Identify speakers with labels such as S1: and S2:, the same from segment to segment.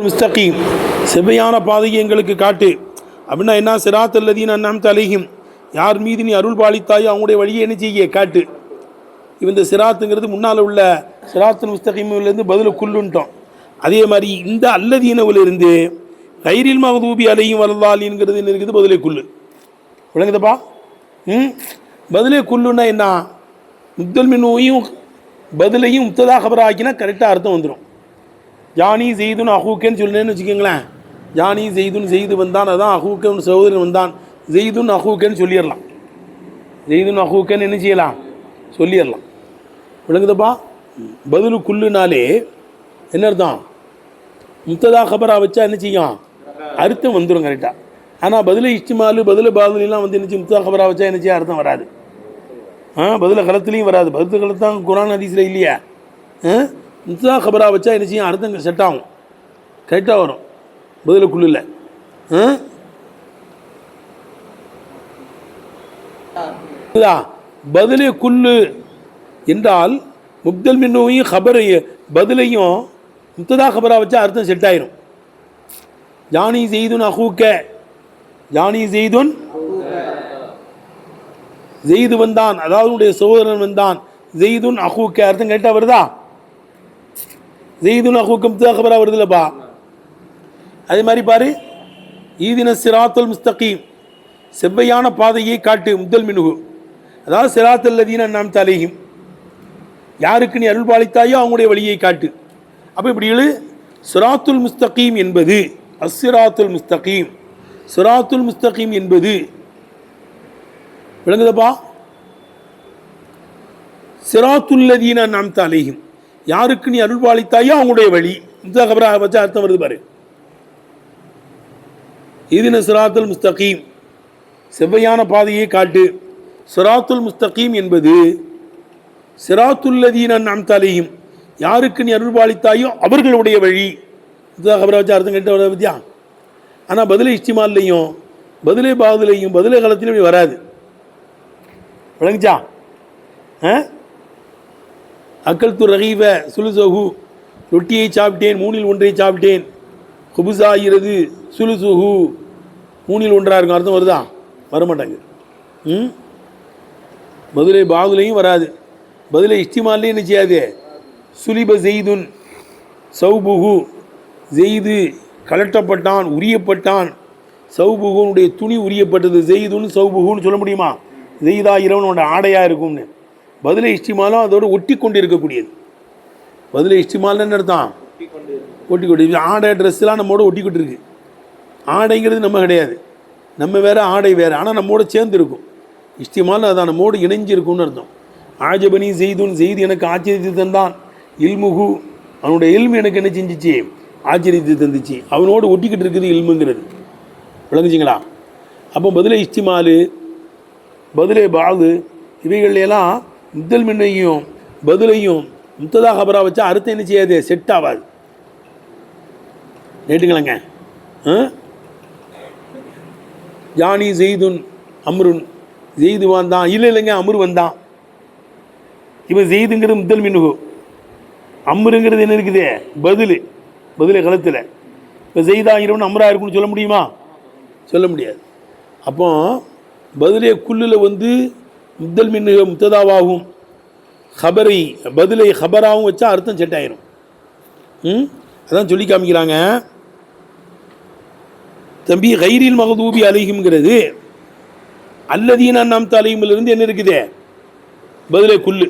S1: முஸ்தகீம் செவ்வையான பாதையை எங்களுக்கு காட்டு அப்படின்னா என்ன? சிராத் அல்லதீன் அன்அம்த அலைஹிம், யார் மீது நீ அருள் பாலித்தாயோ அவங்களுடைய வழியை என்ன செய்ய காட்டு. இந்த சிராத்துங்கிறது முன்னால் உள்ள சிராத்துல் முஸ்தகீமிலிருந்து பதில் குல்லுன்ட்டோம். அதே மாதிரி இந்த அல்லதீனவிலிருந்து கைரில் மகதூபி அலைஹிம் வலல்லாலின்ங்கிறது என்ன இருக்குது? பதிலே குல்லு. விளங்குதப்பா? பதிலே குல்லுன்னா என்ன? முத்தல் மின்னுவையும் பதிலையும் முத்ததா கபரா ஆக்கினா கரெக்டாக அர்த்தம் வந்துடும். ஜானி ஜெய்துன் அஹூக்கேன்னு சொல்லுன்னு வச்சுக்கோங்களேன். ஜானி ஜெய்துன் ஜெய்து வந்தான், அதான் அஹூக்கன் சகோதரன் வந்தான், ஜெய்துன் அஹூக்கேன்னு சொல்லிடலாம். ஜெய்துன் அஹூக்கேன்னு என்ன செய்யலாம்? சொல்லிடலாம். விளங்குதப்பா? பதிலு குல்லுனாலே என்ன அர்த்தம்? முத்ததா கபரா வச்சா என்ன செய்யும்? அர்த்தம் வந்துடும் கரெக்டாக. ஆனால் பதில இஷ்டிமாலு பதில பாதுலாம் வந்து என்ன செய்யும்? முத்ததா கபரா வச்சா என்ன செய்ய? அர்த்தம் வராது. பதில களத்துலேயும் வராது. பதில் களத்தான் குரான் ஹதீஸில் இல்லையா? முத்ததா கபரா வச்சா என்ன செய்யும்? அர்த்தம் செட் ஆகும், கரெக்டாக வரும். பதில குல்லுல பதிலே குல்லு என்றால் முப்தல் மின்னுவையும் கபரையும் பதிலையும் முத்ததா கபரா வச்சா அர்த்தம் செட் ஆயிரும். ஜானி ஜெய்துன் அஹூக்க, ஜானி ஜெய்துன் ஜெய்து வந்தான், அதாவது உடைய சகோதரன் வந்தான், ஜெய்துன் அஹூக்க அர்த்தம் கரெக்டாக வருதா? ஜெய்துன் அஹூக்க முத்ததா கபரா வருதுல்லப்பா. அதே மாதிரி பாரு, ஈதின சிராத்துல் முஸ்தகீம், செவ்வையான பாதையை காட்டு. முத்தல் மின்ஹு, அதாவது சிராத் அல்லதீன அன்அம்த அலைஹிம், யாருக்கு நீ அருள் பாலித்தாயோ அவங்களுடைய வழியை காட்டு. அப்போ இப்படி எழு. சிராத்துல் முஸ்தகீம் என்பது அஸ்ஸிராத்துல் முஸ்தகீம், சிராத்துல் முஸ்தகீம் என்பது விளங்குதப்பா? சிராத்துல்லதீன அன்அம்த அலைஹிம், யாருக்கு நீ அருள் பாலித்தாயோ அவங்களுடைய வழி. முத்ததா கபரா வச்சா அர்த்தம் வருது பாரு. ஈதின சிராத்துல் முஸ்தகீம், செவ்வையான பாதையை காட்டு. சிராத்துல் முஸ்தகீம் என்பது சிராத்துல்லதீன அன்அம்த அலைஹிம், யாருக்கு நீ அருள் பாலித்தாயோ அவர்களுடைய வழி. முத்ததா கபரா வச்சா அர்த்தம் கேட்ட வர பத்தியா? ஆனால் பதிலே இஷ்டிமால்லையும் பதிலே பாதுலையும் பதிலே காலத்திலையும் வராது. விளங்குச்சா? அக்கல் து ரகீவ சுலுசஹு, ரொட்டியை சாப்பிட்டேன், மூணில் ஒன்றை சாப்பிட்டேன். குபுசாகிறது சுலுசுஹு, மூணில் ஒன்றாக இருக்கும். அர்த்தம் வருதா? வரமாட்டாங்க. பதிலே பாதுலையும் வராது, பதிலே இஷ்டிமால்லையும் என்ன செய்யாது? சுலிப ஜெய்துன் சௌபுகு, ஜெய்து கலட்டப்பட்டான், உரியப்பட்டான். சௌபுகுனுடைய துணி உரியப்பட்டது. ஜெய்துன்னு சௌபுகுன்னு சொல்ல முடியுமா? ஜெய்தா இரவனோட ஆடையாக இருக்கும்னு. பதிலே இஷ்டிமாலும் அதோடு ஒட்டி கொண்டு இருக்கக்கூடியது. பதிலே இஷ்டிமால்னு என்ன அர்த்தம்? ஒட்டி கொண்டு. ஆடை ட்ரெஸ்லாம் நம்மோட ஒட்டி கொண்டு இருக்கு. ஆடைங்கிறது நம்ம கிடையாது, நம்ம வேறு ஆடை வேறு, ஆனால் நம்மோட சேர்ந்து இருக்கும். இஷ்டிமால் அதான் நம்மோடு இணைஞ்சிருக்கும்னு அர்த்தம். ஆஜபனி ஜெய்துன், ஜெய்து எனக்கு ஆச்சரியத்தை தந்தான். இல்முகு, அவனுடைய இல்மு எனக்கு என்ன செஞ்சிச்சு? ஆச்சரியத்தை தந்துச்சு. அவனோடு ஒட்டிக்கிட்டு இருக்குது இல்முங்கிறது. விளங்குச்சிங்களா? அப்போ பதிலே இஷ்டிமாலு பதிலே பாது இவைகள்லாம் முத்தல் மின்னையும் பதிலையும் முத்ததா கபரா வச்சா அர்த்தம் என்ன செய்யாது? செட் ஆகாது. கேட்டுங்களேங்க. ஜானி ஜெய்துன் அம்ருன், ஜெய்து வந்தான். இல்லை இல்லைங்க, அம்ரு வந்தான். இப்போ ஜெய்துங்கிறது முத்தல் மின்ஹு, அம்ருங்கிறது என்ன இருக்குது? பதில், பதிலே களத்தில். இப்போ ஜெய்தாகிறவன் அம்ரா இருக்குன்னு சொல்ல முடியுமா? சொல்ல முடியாது. அப்போ பதிலே குல்லில் வந்து முத்தல் மின்ஹு முத்ததாவாகும், ஹபரை பதிலை ஹபராகவும் வச்சா அர்த்தம் செட் ஆயிரும். அதான் சொல்லி காமிக்கிறாங்க. தம்பி, கைரில் மகதூபி அலைஹிம்ங்கிறது அல்லதீன அன்அம்த அலைஹிமிலிருந்து என்ன இருக்குது? பதிலே குல்லு.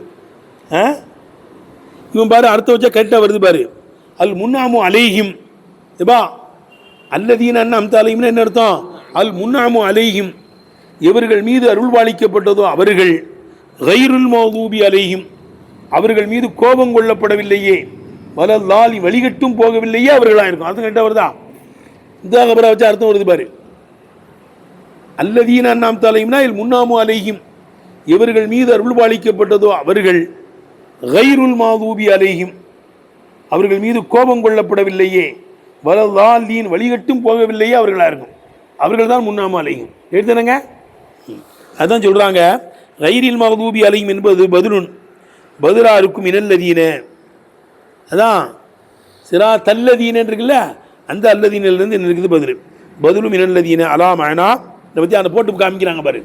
S1: இவன் பாரு அர்த்தம் வச்சா கரெக்டாக வருது பாரு. அல் முன்னாமு அலைஹிம், ஏபா அல்லதீன அன்அம்த அலைஹிம்னு என்ன அர்த்தம்? அல் முன்னாமு அலைஹிம், இவர்கள் மீது அருள் பாலிக்கப்பட்டதோ அவர்கள். கைருல் மகதூபி அலைஹிம், அவர்கள் மீது கோபம் கொள்ளப்படவில்லையே. வலல்லாலி, வழிகட்டும் போகவில்லையே அவர்களாக இருக்கும். அர்த்தம் கரெக்டாக வருதா? இந்த கபரா வச்சா அர்த்தம் வருது பாரு. அல்லதீன அன்அம்த அலைஹிம்னா இல் முன்னாமு அலைஹிம், இவர்கள் மீது அருள் பாலிக்கப்பட்டதோ அவர்கள். கைருல் மகதூபி அலைஹிம், அவர்கள் மீது கோபம் கொள்ளப்படவில்லையே. வலல்லாலீன், வழிகட்டும் போகவில்லையே அவர்களாக இருக்கும். அவர்கள் தான் முன்னாமு அலைஹிம். எடுத்துனங்க. அதான் சொல்றாங்க கைரில் மகதூபி அலைஹிம் என்பது பதிலுன், பதிலாக இருக்கும். இனல்லதீன, அதான் சிரா தல்லதீன் இருக்குல்ல, அந்த அல்லதீனிலிருந்து என்ன இருக்குது பதில். பதிலும் மினல்லதீன அலா மஅனா. இதை பற்றி அந்த போட்டு காமிக்கிறாங்க பாரு,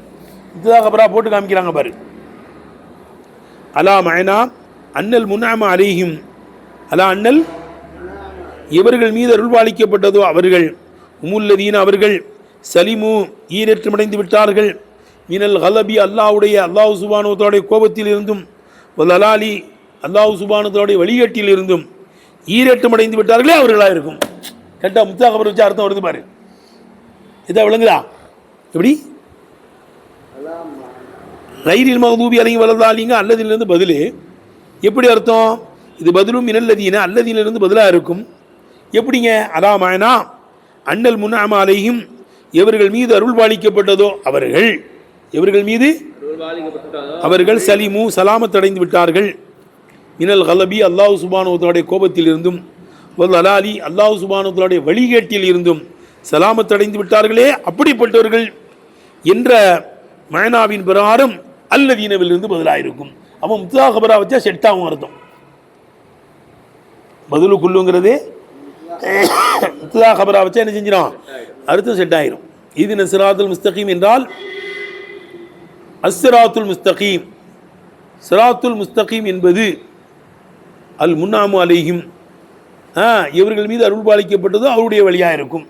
S1: இப்திதா கபரா போட்டு காமிக்கிறாங்க பாரு. அலா மஅனா அன்னல் முன்அம அலைஹிம், அலா அன்னல் இவர்கள் மீது அருள்பாலிக்கப்பட்டதோ அவர்கள், உமுல்லதீன அவர்கள், சலிமு ஈரேற்றமடைந்து விட்டார்கள், மினல் கலபி அல்லாஹ்வுடைய அல்லாஹ் சுப்ஹானஹு வ தஆலாவுடைய கோபத்தில் இருந்தும், வல் அலாலி அல்லாஹ் சுப்ஹானஹு வ தஆலாவுடைய வழிகேட்டில் இருந்தும் ஈரேற்றமடைந்து விட்டார்களே அவர்களாக இருக்கும். கரெக்டாக முத்தா கபர் வச்சு அர்த்தம் வருது பாரு. இதை விளங்குதா? எப்படி கைரில் மகதூபி அலைஹிம் வலதாலிங்க அல்லதிலிருந்து பதில் எப்படி அர்த்தம்? இது பதிலும் மினல்லதீன அல்லதீனிலிருந்து பதிலாக இருக்கும். எப்படிங்க? அலா மஅனா அன்னல் முன்அம அலைஹிம் எவர்கள் மீது அருள் பாலிக்கப்பட்டதோ அவர்கள், எவர்கள் மீது அவர்கள் சலிமு சலாமத் அடைந்து விட்டார்கள், மினல் கலபி அல்லாஹ் சுப்ஹானஹு வ தஆலாவுடைய கோபத்தில் இருந்தும், வல் அலாலி அல்லாஹ் சுப்ஹானஹு வ தஆலாவுடைய வழிகேட்டில் இருந்தும் சலாமத் அடைந்து விட்டார்களே அப்படிப்பட்டவர்கள் என்ற மஅனாவின் பிரகாரம் அல்லதீனவிலிருந்து பதிலாயிருக்கும். அப்போ முத்தா கபரா வச்சா செட் ஆகும் அர்த்தம். பதிலுக்குள்ளுங்கிறது முத்தா கபரா வச்சா என்ன செஞ்சிடும்? அர்த்தம் செட் ஆயிரும். இது சிராத்துல் முஸ்தகீம் என்றால் அஸ்ஸிராத்துல் முஸ்தகீம். சிராத்துல் முஸ்தகீம் என்பது அல் முன்னாமு அலைஹிம் இவர்கள் மீது அருள் பாலிக்கப்பட்டதோ அவருடைய வழியாக இருக்கும்.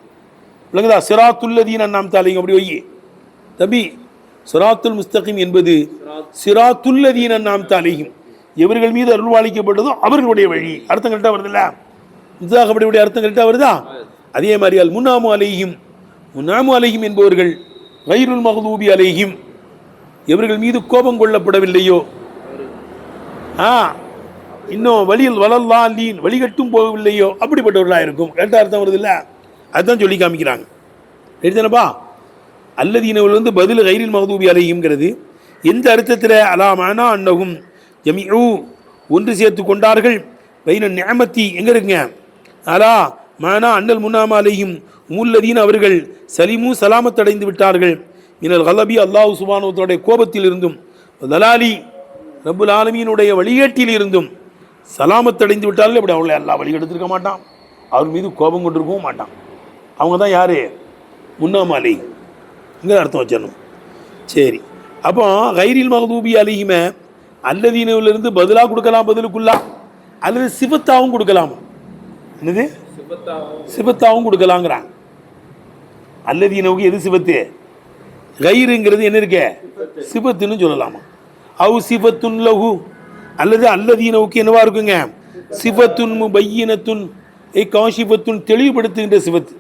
S1: விளங்குதா? சிராத்துல்லதீன் அன்அம்த அலைஹிம் அப்படி வை தம்பி. சிராத்துல் முஸ்தகீம் என்பது சிராத்துல்லதீன் அன்அம்த அலைஹிம் இவர்கள் மீது அருள் பாலிக்கப்பட்டதோ அவர்களுடைய வழி. அர்த்தம் கரெக்டாக வருதுல்ல? முத்தாகபடியுடைய அர்த்தம் கரெக்டாக வருதா? அதே மாதிரி அல் முன்னாமு அலைஹிம், முன்னாமு அலைஹிம் என்பவர்கள் கைருல் மகதூபி அலைஹிம் இவர்கள் மீது கோபம் கொள்ளப்படவில்லையோ, இன்னும் வழியில் வலல்லாலீன் வழிகட்டும் போகவில்லையோ அப்படிப்பட்டவர்களாக இருக்கும். கரெக்டாக அர்த்தம் வருது இல்லை? அதுதான் சொல்லி காமிக்கிறாங்க. எடுத்தனப்பா அல்லதீனவர்கள் வந்து பதில் கைரில் மகதூபி அலைஹிம்ங்கிறது எந்த அர்த்தத்தில்? அலா மஅனா அன்னஹும் ஜமீஉ ஒன்று சேர்த்து கொண்டார்கள், பைன நிஅமத்தி எங்கே இருக்குங்க? அலா மஅனா அன்னல் முன்னாம அலைஹிம் உமுல்லதீன் அவர்கள் சலிமு சலாமத் அடைந்து விட்டார்கள், மினல் கலபி அல்லாஹ் சுப்ஹானஹு வ தஆலாவுடைய கோபத்தில் இருந்தும், தலாலி ரப்புல் ஆலமீனுடைய வழிகேட்டில் இருந்தும் சலாமத் அடைந்து விட்டார்கள். அப்படி அவளை எல்லா வழி எடுத்திருக்க மாட்டான், அவர் மீது கோபம் கொண்டிருக்கவும் மாட்டான். அவங்க தான் யார்? முன்னாம அலை இங்கே அர்த்தம் வச்சிடணும். சரி, அப்போ கைரில் மகதூபி அலைஹிம அல்லதீனவிலிருந்து பதிலாக கொடுக்கலாம், பதிலுக்குள்ளா, அல்லது சிபத்தாவும் கொடுக்கலாம். என்னது? சிபத்தாவும் கொடுக்கலாங்கிறான். அல்லதீனவுக்கு எது சிபத்து? கைருங்கிறது என்ன இருக்க? சிபத்துன்னு சொல்லலாமா? அவு சிபத்துன் லஹு அல்லது அல்லதீனவுக்கு என்னவா இருக்குங்க? சிபத்துன் முபையினத்துன் காஷிபத்துன் தெளிவுபடுத்துகின்ற சிபத்து.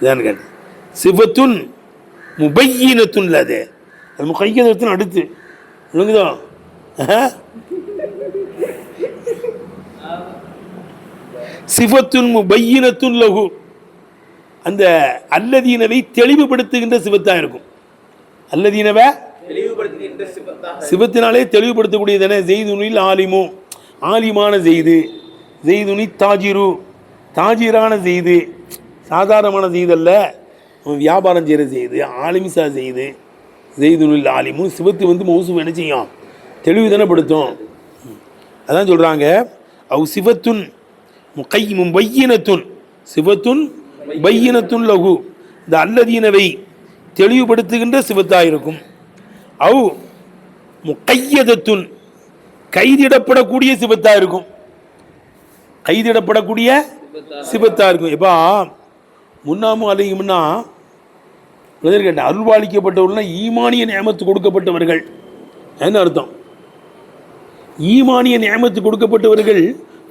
S1: இதான் கேட்ட சிபத்துன் முபையினத்துன் அது முகையதத்தின் அடுத்து விளங்குதோ? சிபத்துன் முபையினத்துன் லஹு அந்த அல்லதீனவை தெளிவுபடுத்துகின்ற சிபத்தாக இருக்கும். அல்லதீனவை சிபத்தினாலே தெளிவுபடுத்தக்கூடியதானே. ஜெய்துனில் ஆலிமு ஆலிமான ஜெய்து, ஜெய்துனி தாஜிரு தாஜிரான ஜெய்து, சாதாரணமான ஜெய்தல்ல, வியாபாரம் செய்கிற செய்து, ஆலிமிசா செய்து, ஜெய்துனில் ஆலிமு சிபத்து வந்து மௌசூப் என்ன செய்யும்? தெளிவு தானப்படுத்தும். அதான் சொல்கிறாங்க அவ் சிபத்துன் முபையினத்துன் சிபத்துன் பையினத்துன் லஹு இந்த அல்லதீனவை தெளிவுபடுத்துகின்ற சிபத்தாக இருக்கும். அவ் முகையதத்துன் கைதிடப்படக்கூடிய சிபத்தாக இருக்கும். கைதிடப்படக்கூடிய சிபத்தாக இருக்கும். எப்பா முன்னாமு அலைஹிம்னா கேட்டேன், அருள்வாளிக்கப்பட்டவர்கள்னா ஈமானிய நியமத்து கொடுக்கப்பட்டவர்கள் என்ன அர்த்தம்? ஈமானிய நியமத்து கொடுக்கப்பட்டவர்கள்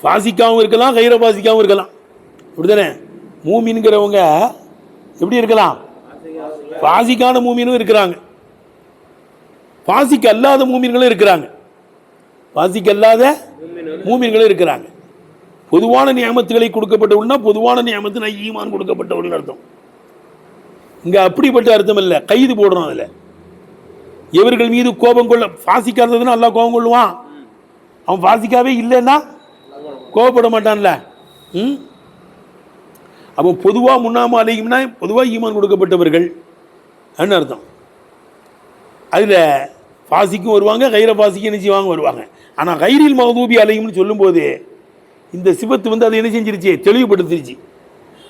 S1: ஃபாசிக்காவும் இருக்கலாம், கைர ஃபாசிக்காவும் இருக்கலாம். அப்படித்தானே? மூமின்கிறவங்க எப்படி இருக்கலாம்? ஃபாசிக்கான மூமினும் இருக்கிறாங்க, ஃபாசிக் அல்லாத மூமின்களும் இருக்கிறாங்க, ஃபாசிக் அல்லாத மூமின்களும் இருக்கிறாங்க. பொதுவான நியமத்துகளை கொடுக்கப்பட்டவர்கள்னா பொதுவான நியமத்து நான் ஈமான் கொடுக்கப்பட்டவர்கள் அர்த்தம். இங்கே அப்படிப்பட்ட அர்த்தம் இல்லை, கைது போடுறோம். அதில் இவர்கள் மீது கோபம் கொள்ள ஃபாசிக்காததுன்னா அல்லா கோபம் கொள்ளுவான். அவன் ஃபாசிக்காவே இல்லைன்னா கோபப்பட மாட்டான்ல. அப்போ பொதுவாக முன்னாம அலைஹிம்னா பொதுவாக ஈமான் கொடுக்கப்பட்டவர்கள் என்ன அர்த்தம்? அதில் ஃபாசிக்கும் வருவாங்க, கைர ஃபாசிக்கும் என்ன செய்வாங்க வருவாங்க. ஆனால் கைரில் மகதூபி அலைஹிம்னு சொல்லும்போது இந்த சிவத்து வந்து அதை என்ன செஞ்சிருச்சு, தெளிவுபடுத்திருச்சு.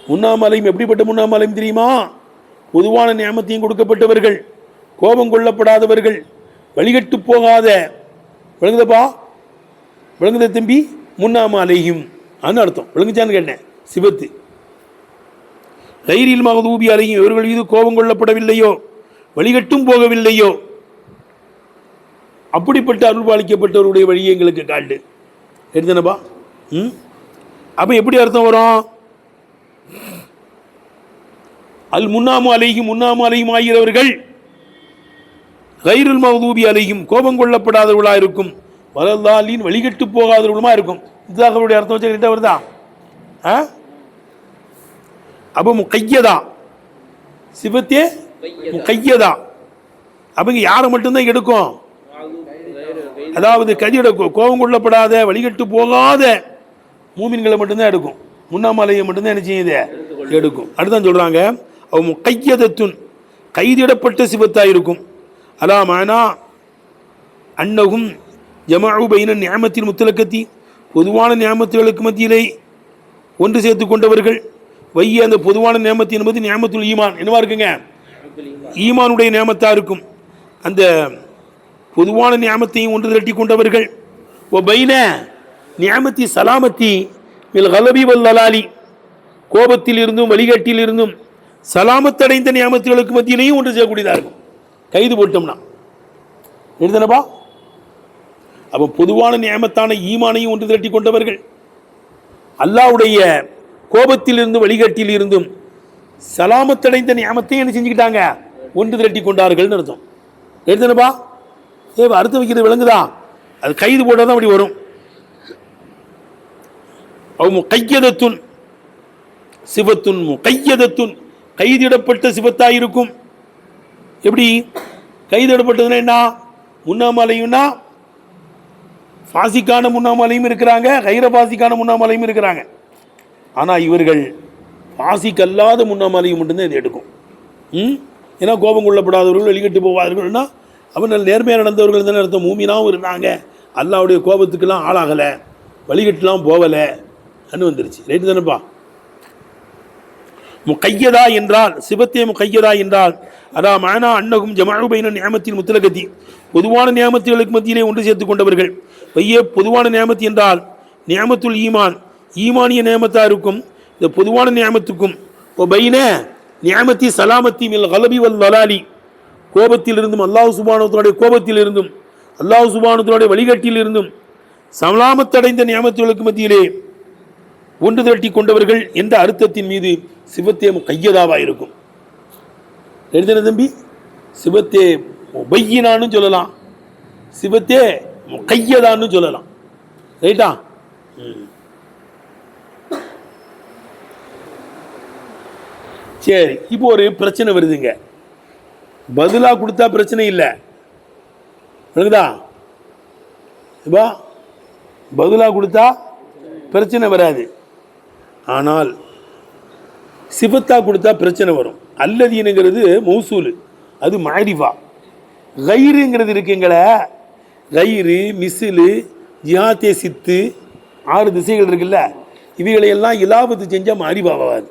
S1: முன்னாமலையும் எப்படிப்பட்ட முன்னாமலையும் தெரியுமா? பொதுவான நியமத்தையும் கொடுக்கப்பட்டவர்கள், கோபம் கொள்ளப்படாதவர்கள், வழிகட்டு போகாத, விளங்குதப்பா, விளங்குத தம்பி, முன்னாமலையும் அன்னு அர்த்தம். விளங்குச்சான்னு கேட்டேன். சிவத்து கைரில் மகதூபி அலையும், இவர்கள் மீது கோபம் கொள்ளப்படவில்லையோ, வழிகட்டும் போகவில்லையோ, அப்படிப்பட்ட அருள்பாலிக்கப்பட்டவருடைய வழியை எங்களுக்கு காட்டு. எடுத்தனப்பா. அப்ப எப்படி அர்த்தம் வரும்? அல் முன்னாமு அலையும், முன்னாமு அலையும் ஆகிறவர்கள் கைருல் மகதூபி அலையும், கோபம் கொள்ளப்படாதவர்களா இருக்கும், வலல்லாலின் வழிகட்டு போகாதவர்களுமா இருக்கும். இதுதான் அவருடைய அர்த்தம். வச்சுக்கிட்ட வருதா? அப்ப முக்கையதா சிவத்தே முக்கையதா. அவங்க யாரை மட்டும்தான் எடுக்கும்? அதாவது கதியோட கோபம் கொள்ளப்படாத, வழிகட்டு போகாத மூமின்களை மட்டும்தான் எடுக்கும். முன்னாமலையை மட்டும்தான் என்ன செய்யுது, எடுக்கும். அடுத்தான் சொல்றாங்க, அவ முக்கையதத்துன், கைதிடப்பட்ட சிவத்தாயிருக்கும். அலாமானா அன்னகும் ஜமாஉ பைன நியமத்தின் முத்தலக்கத்தி, பொதுவான நியமத்துகளுக்கு மத்தியிலே ஒன்று சேர்த்து கொண்டவர்கள். வைய அந்த பொதுவான நியமத்து என்பது நியமத்துல் ஈமான் என்னவா இருக்குங்க, ஈமானுடைய நியமத்தா இருக்கும். அந்த பொதுவான நியமத்தையும் ஒன்று திரட்டி கொண்டவர்கள். ஓ பைன நியமத்தி சலாமத்தி மில் கலபி வல் லலாலி, கோபத்தில் இருந்தும் வழிகாட்டில் இருந்தும் சலாமத்தடைந்த நியமத்துகளுக்கு மத்தியிலையும் ஒன்று செய்யக்கூடியதா இருக்கும். கைது போட்டோம்னா எழுதனப்பா. அப்போ பொதுவான நியமத்தான ஈமானையும் ஒன்று திரட்டி கொண்டவர்கள், அல்லாஹ்வுடைய கோபத்தில் இருந்து வழிகாட்டில் இருந்தும் சலாமத்தடைந்த நியமத்தையும் என்ன செஞ்சுக்கிட்டாங்க, ஒன்று திரட்டி கொண்டார்கள் அர்த்தம். எழுதனப்பா. அர்த்தம் வைக்கிறது விளங்குதா? அது கைது போட்டால் தான் அப்படி வரும். கையதத்துன் சிவத்துன் கையதத்துன், கைதிடப்பட்ட சிவத்தாயிருக்கும். எப்படி கைதிடப்பட்டதுன்னா என்ன? முன்னாமலையும்னா பாசிக்கான முன்னாமலையும் இருக்கிறாங்க, கைர பாசிக்கான முன்னாமலையும் இருக்கிறாங்க. ஆனால் இவர்கள் பாசிக்கு அல்லாத முன்னாமலையும் மட்டும்தான் இது எடுக்கும். ஏன்னா கோபம் கொள்ளப்படாதவர்கள், வெளிக்கட்டு போவாதவர்கள்னா அவன் நல்ல நேர்மையாக நடந்தவர்கள் தானே அர்த்தம். மூமினாவும் இருந்தாங்க, அல்லாவுடைய கோபத்துக்கெல்லாம் ஆளாகலை, வழிகட்டுலாம் போகலை அன்னு வந்துருச்சு. ரைட்டு தானேப்பா. முக்கையதா என்றால், சிவத்தே முக்கையதா என்றால் அதா மானா அன்னகும் ஜமாஉ பைன நியமத்தின் முத்தலகத்தி, பொதுவான நியமத்துகளுக்கு மத்தியிலே ஒன்று சேர்த்து கொண்டவர்கள். வைய பொதுவான நியமத்து என்றால் நியமத்துல் ஈமான், ஈமானிய நியமத்தா இருக்கும். இந்த பொதுவான நியமத்துக்கும் பைன நியமத்தி சலாமத்தி மில் கலபி வல் லலாலி, கோபத்தில் இருந்தும் அல்லாஹ் சுப்ஹானஹு கோபத்தில் இருந்தும் அல்லாஹ் சுப்ஹானஹு வழிகாட்டில் இருந்தும் சலாமத்தடைந்த நியமத்துகளுக்கு மத்தியிலே ஒன்று திரட்டி கொண்டவர்கள் என்ற அர்த்தத்தின் மீது சிவத்தே கையதாவா இருக்கும். எழுதின தம்பி, சிவத்தே முபையினான்னு சொல்லலாம், சிவத்தே கையதான்னு சொல்லலாம். ரைட்டா? சரி, இப்போ ஒரு பிரச்சனை வருதுங்க. பதிலா கொடுத்தா பிரச்சனை இல்லை, விளங்குதா? இப்போ பதிலா கொடுத்தா பிரச்சனை வராது. ஆனால் சிபத்தா கொடுத்தா பிரச்சனை வரும். அல்லதீனுங்கிறது மௌசூல், அது மாரிஃபா. கைருங்கிறது இருக்குங்களே, கைரு மிசிலு ஜியாத்தே சித்து 6 திசைகள் இருக்குல்ல, இவைகளையெல்லாம் இலாபத்து செஞ்சால் மாரிஃபாவாது.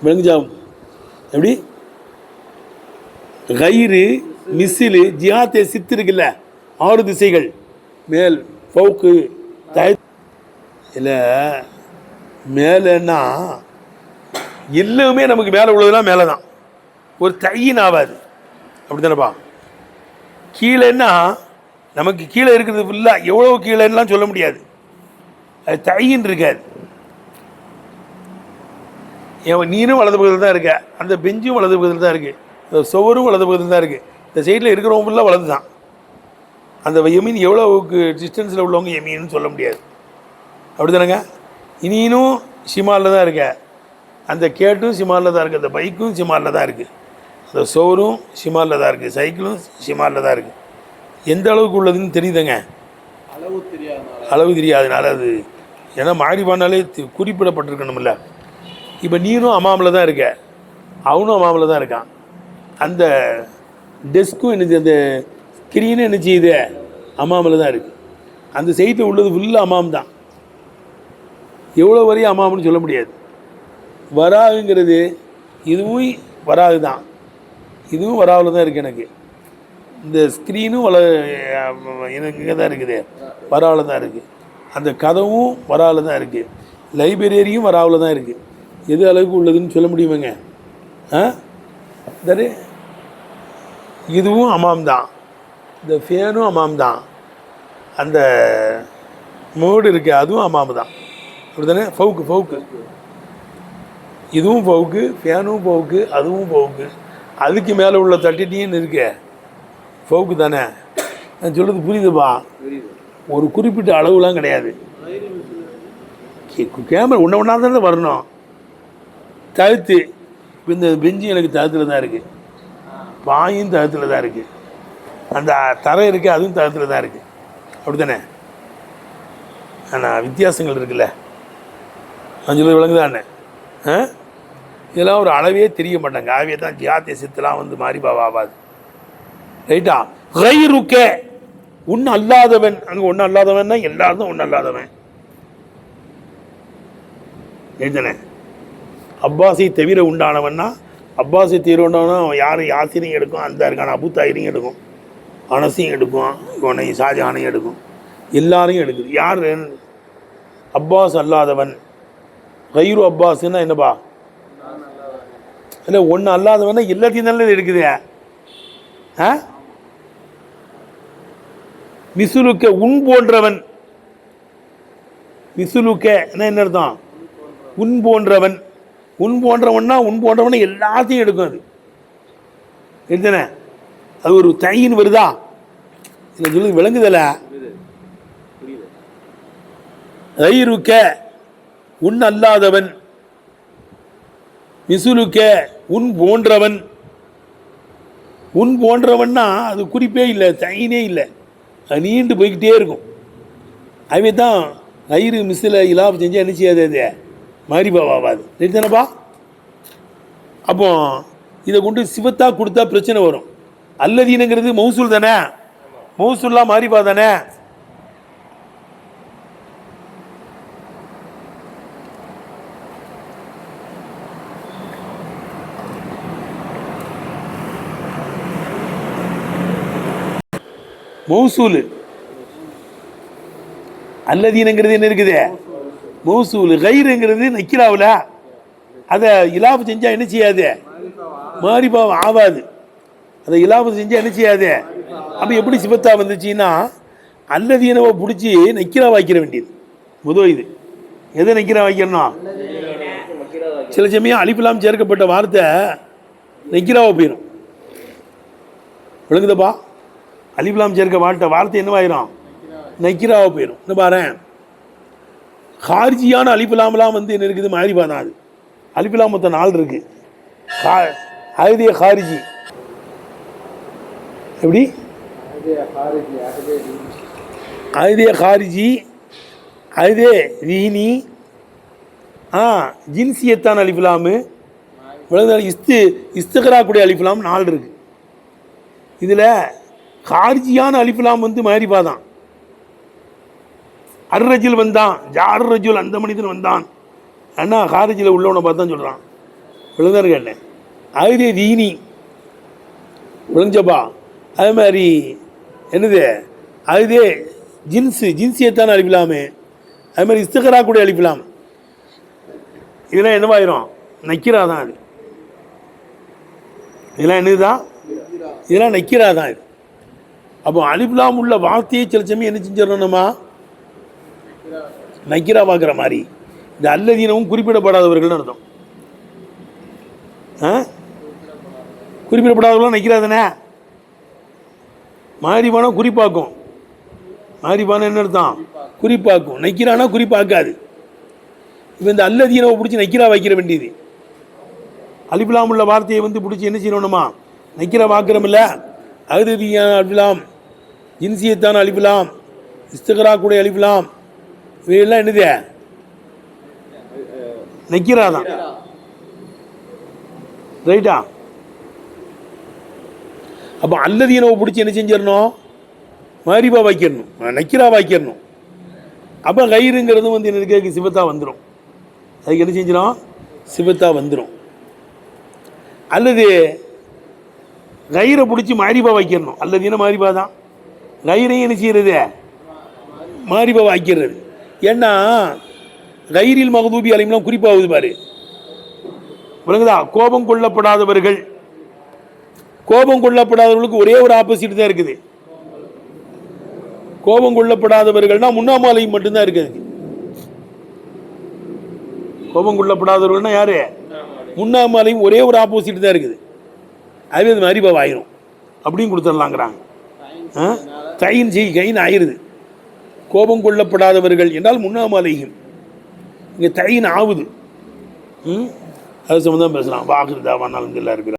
S1: விளங்குச்சா? எப்படி? கைரு மிசிலு ஜியாத்தே சித்து இருக்குல்ல, 6 திசைகள், மேல் ஃபவுக்கு இல்லை, மேலேன்னா எல்லாமே நமக்கு மேலே உள்ளதெல்லாம் மேலே தான், ஒரு தையின் ஆகாது. அப்படி தானேப்பா? கீழேன்னா நமக்கு கீழே இருக்கிறது ஃபுல்லாக எவ்வளோ கீழேன்னெலாம் சொல்ல முடியாது, அது தையின் இருக்காது. நீனும் வலது பக்கத்தில் தான் இருக்க, அந்த பெஞ்சும் வலது பக்கத்தில் தான் இருக்குது, இந்த சுவரும் வலது பக்கத்தில் தான் இருக்குது, இந்த சைடில் இருக்கிறவங்க ஃபுல்லாக வலது தான். அந்த எமீன் எவ்வளோவுக்கு டிஸ்டன்ஸில் உள்ளவங்க எமீன்னு சொல்ல முடியாது. அப்படி தானேங்க? இனியும் ஷிமாலில் தான் இருக்க, அந்த கேட்டும் ஷிமாலில் தான் இருக்குது, அந்த பைக்கும் ஷிமாலில் தான் இருக்குது, அந்த சோரும் ஷிமாலில் தான் இருக்குது, சைக்கிளும் ஷிமாலில் தான் இருக்குது. எந்த அளவுக்கு உள்ளதுன்னு தெரியுதுங்க, அளவு தெரியாதனால அது. ஏன்னா மாரிபானாலே குறிப்பிடப்பட்டிருக்கணும்ல. இப்போ நீனும் அமாமில் தான் இருக்க, அவனும் அமாமில் தான் இருக்கான், அந்த டெஸ்க்கும் என்னது, அந்த ஸ்க்ரீனும் என்ன செய்யுது, அமாமில் தான் இருக்குது. அந்த சைட்டில் உள்ளது ஃபுல்லாக அமாம் தான். எவ்வளோ வரையும் அமாம்னு சொல்ல முடியாது. வராகுங்கிறது இதுவும் வராகு தான், இதுவும் வராவில் தான் இருக்குது. எனக்கு இந்த ஸ்க்ரீனும் எனக்கு இங்கே தான் இருக்குது, வராவில் தான் இருக்குது. அந்த கதவும் வராவில் தான் இருக்குது, லைப்ரரியும் வராவில் தான் இருக்குது. எது அளவுக்கு உள்ளதுன்னு சொல்ல முடியுமாங்க? சரி, இதுவும் அமாம் தான், இந்த ஃபேனும் அமாம் தான், அந்த மோடு இருக்கு அதுவும் அமாம் தான். அப்படி தானே? ஃபவுக்கு இதுவும் ஃபவுக்கு, ஃபேனும் ஃபவுக்கு, அதுவும் ஃபவுக்கு. அதுக்கு மேலே உள்ள தட்டிட்டின்னு இருக்கு ஃபவுக்கு தானே? நான் சொல்கிறது புரியுதுப்பா? ஒரு குறிப்பிட்ட அளவுலாம் கிடையாது. கேமரா ஒன்றா தானே வரணும். தழுத்து இந்த பெஞ்சு எனக்கு தழுத்தில் தான் இருக்குது, பாயும் தழுத்தில் தான் இருக்குது, அந்த தரை இருக்குது அதுவும் தழுத்தில் தான் இருக்குது. அப்படி தானே? ஆனால் வித்தியாசங்கள் இருக்குல்ல, நான் சொல்கிறது விளங்குதானே? இதெல்லாம் ஒரு அளவே தெரிய மாட்டாங்க. ஆகவே தான் ஜியாத்திய சித்தெலாம் வந்து மாறிபாவாது. ரைட்டா? கைருக்க ஒன்று அல்லாதவன், அங்கே ஒன்றும் அல்லாதவன்னா எல்லாரும் ஒன்றும் அல்லாதவன். எழுதனே அப்பாஸை தவிர உண்டானவன்னா, அப்பாஸை தவிர உண்டானவனா யார் யாசிரையும் எடுக்கும், அந்த இருக்கான அபுத்தாயிரையும் எடுக்கும், அனசையும் எடுக்கும், இவனை ஷாஜஹானையும் எடுக்கும், எல்லாரையும் எடுக்குது. யார் அப்பாஸ் அல்லாதவன்? கைரு அப்பாஸ்ன்னா என்னப்பா? இல்லை ஒன்று அல்லாதவன்னா எல்லாத்தையும் தானே எடுக்குது. மிசுலுக்க உன் போன்றவன், மிசுலுக்க என்ன அர்த்தம்? உன் போன்றவன். உன் போன்றவன்னா உன் போன்றவனை எல்லாத்தையும் எடுக்கும். அது எடுத்தன அது ஒரு தையின் வருதா? இல்லை சொல்லி விளங்குதல? கைருக்க உன் அல்லாதவன், மிசுலுக்க உன் போன்றவன். உன் போன்றவன்னா அது குறிப்பே இல்லை, தைனே இல்லை, அது நீண்டு போய்கிட்டே இருக்கும். அதுவே தான் கயிறு மிஸ்ஸில் இலாப் செஞ்சால் என்ன செய்யாது, அது மாறிபாவாது. தெரியுதானப்பா? அப்போ இதை கொண்டு சிவத்தா கொடுத்தா பிரச்சனை வரும். அல்லதீனங்கிறது மௌசூல் தானே, மௌசூல்லாம் மாறிபா தானே. மௌசூல் அல்லதீனங்கிறது என்ன இருக்குது? மௌசூல். கைருங்கிறது நக்கிராவில், அதை இலாபு செஞ்சால் என்ன செய்யாது, மாறிபாவம் ஆகாது. அதை இலாபு செஞ்சால் என்ன செய்யாது. அப்போ எப்படி சிவத்தா வந்துச்சுன்னா, அல்லதீனவை பிடிச்சி நக்கிரா வாய்க்கிற வேண்டியது முதல். இது எதை நக்கிரா வாய்க்கணும்? சில சமயம் அலிஃபுலாம் சேர்க்கப்பட்ட வார்த்தை நக்கிராவை போயிடும். விளங்குதப்பா? அலிஃபுலாம் சேர்க்க வார்த்தை என்னவாயிரும்? நக்கிராவை போயிடும். என்ன பாரு, ஹார்ஜியான அலிஃபுலாம்லாம் வந்து என்ன இருக்குது, மாறிபா தான். அது அலிஃபுலாம் மொத்தம் 4 இருக்கு. அஹ்தே ஹாரிஜி, எப்படி அஹ்தே ஹாரிஜி, அஹ்தே ரீனி, ஜின்சியத்தான் அலிஃபுலாமு, இஸ்திகராக்குடைய அலிஃபுலாம் 4 இருக்கு. இதில் ஹார்ஜியான அலிஃபுலாம் வந்து மாறிபா தான். அர்ரஜுல் வந்தான், ஜார் ரஜுல் அந்த மனிதன் வந்தான், அண்ணா ஹாரிஜில் உள்ளவனை பார்த்து தான் சொல்கிறான். விழுந்தாரு கேட்டேன். அஹ்தே தீனி விழுஞ்சப்பா. அது மாதிரி என்னது, அஹ்தே ஜின்சியத்தான அலிஃபுலாமே, அது மாதிரி இஸ்திகராக்குடைய அலிஃபுலாம், இதெல்லாம் என்னவாயிரும்? நக்கிரா தான். அது இதெல்லாம் என்னதுதான்? இதெல்லாம் நக்கிரா தான். இது அப்போ அலிஃபுலாம் உள்ள வார்த்தையை சில சமயம் என்ன செஞ்சிடணுமா, நக்கிரா பார்க்குற மாதிரி. இந்த அல்லதீனமும் குறிப்பிடப்படாதவர்கள்னு அர்த்தம். குறிப்பிடப்படாதவர்களும் நக்கிரா தானே. மாறிபானா குறிப்பாக்கும். மாறிபானா என்ன அர்த்தம்? குறிப்பாக்கும். நக்கிரானா குறிப்பாக்காது. இப்போ இந்த அல்லதீனவை பிடிச்சி நக்கிரா வைக்கிற வேண்டியது. அலிஃபுலாம் உள்ள வார்த்தையை வந்து பிடிச்சி என்ன செய்யணுமா, நக்கிரா வாக்குறமில்ல. அஹ்தீயான அலிஃபுலாம், ஜின்சியத்தான அலிஃபுலாம், இஸ்திகராக்குடைய அலிஃபுலாம், இவையெல்லாம் என்னது, நக்கிரா தான். ரைட்டா? அப்போ அல்லதீனவை பிடிச்சி என்ன செஞ்சிடணும், மாரிபா வைக்கணும், நக்கிரா வைக்கணும். அப்போ கயிறுங்கிறது வந்து என்ன கேட்கு சிவத்தா வந்துடும். அதுக்கு என்ன செஞ்சிடும்? சிவத்தா வந்துடும். அல்லது கயிறை பிடிச்சி மாரிபா வைக்கணும். அல்லது என்ன மாரிபா தான் கயிறையும் என்ன செய்யறது? மாரிபா வைக்கிறது. ஏன்னா கயிறில் மகதூபி அலைம்லாம் குறிப்பாகுது பாரு. விளங்குதா? கோபம் கொள்ளப்படாதவர்கள், கோபம் கொள்ளப்படாதவர்களுக்கு ஒரே ஒரு ஆப்போசிட் தான் இருக்குது. கோபம் கொள்ளப்படாதவர்கள்னா முன்னாமாலையும் மட்டும்தான் இருக்குது. கோபம் கொள்ளப்படாதவர்கள்னா யாரு? முன்னாமாலையும் ஒரே ஒரு ஆப்போசிட் தான் இருக்குது. அதுவே அது மாதிரி ஆயிரும் அப்படின்னு கொடுத்துடலாங்கிறாங்க. தைன் செய் கைன் ஆயிருது. கோபம் கொள்ளப்படாதவர்கள் என்றால் முன்னாமாலையும் இங்கே தைன் ஆகுது. அது சம்மந்தம் பேசலாம். வாக்குதாவானாலும் எல்லாம் இருக்கிறார்.